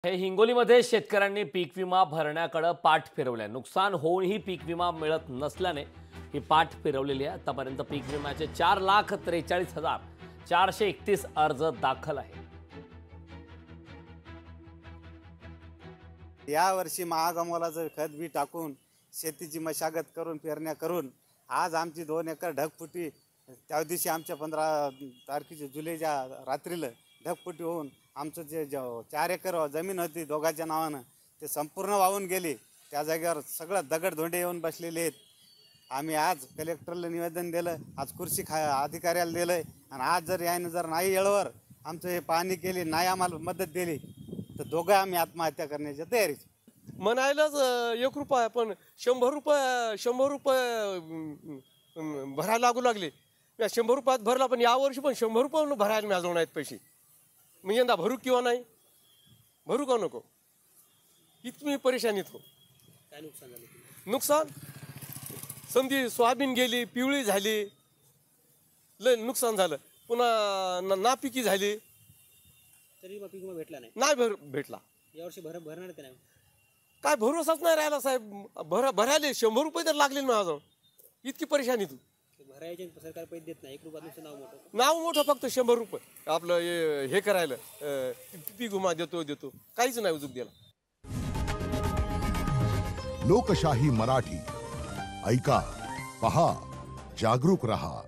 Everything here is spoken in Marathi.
हे हिंगोलीमध्ये शेतकऱ्यांनी पीक विमा भरण्याकडे पाठ फिरवलाय। नुकसान होऊनही पीक विमा मिळत नसल्याने ही पाठ फिरवलेली आहे। आतापर्यंत पीक विम्याचे 4,43,431 अर्ज दाखल आहे। या वर्षी महागमोलाचं खत बी टाकून शेतीची मशागत करून पेरण्या करून आज आमची 2 एकर ढगफुटी त्या दिवशी आमच्या 15 तारखेच्या जुलैच्या रात्रीला ढगफुटी होऊन आमचं जे 4 एकर जमीन होती दोघांच्या नावानं ते संपूर्ण वाहून गेली। त्या जागेवर सगळं दगडधोंडे येऊन बसलेले आहेत। आम्ही आज कलेक्टरला निवेदन दिलं, आज खुर्ची अधिकाऱ्याला दिलंय आणि आज जर याने जर नाही वेळेवर आमचं हे पाहणी केली, नाही आम्हाला मदत दिली तर दोघं आम्ही आत्महत्या करण्याच्या तयारीत। म्हणायलाच 1 रुपया पण 100 रुपये भरायला लागू लागले। 100 रुपयात भरला पण यावर्षी पण 100 रुपये भरायला मिळाले नाहीत पैसे। मग यंदा भरू किंवा नाही भरू का नको इतकी परेशानीत हो। काय नुकसान झालं? नुकसान समधी सोयाबीन गेली, पिवळी झाली, लय नुकसान झालं। पुन्हा नापिकी झाली, तरी मग पीक विमा भेटला नाही। नाही भेटला। यावर्षी भरणार का नाही? काय भरोसाच नाही राहिला साहेब। भरायले 100 रुपये तर लागले ना माझं, इतकी परेशानी तू। भरायचे सरकार पैसे देत नाही, 1 रुपया नुसतं नाव मोठं फक्त 100 रुपये आपलं हे करायला पीक विमा देतो काहीच नाही उजूक दिला। लोकशाही मराठी ऐका, पहा, जागरूक रहा।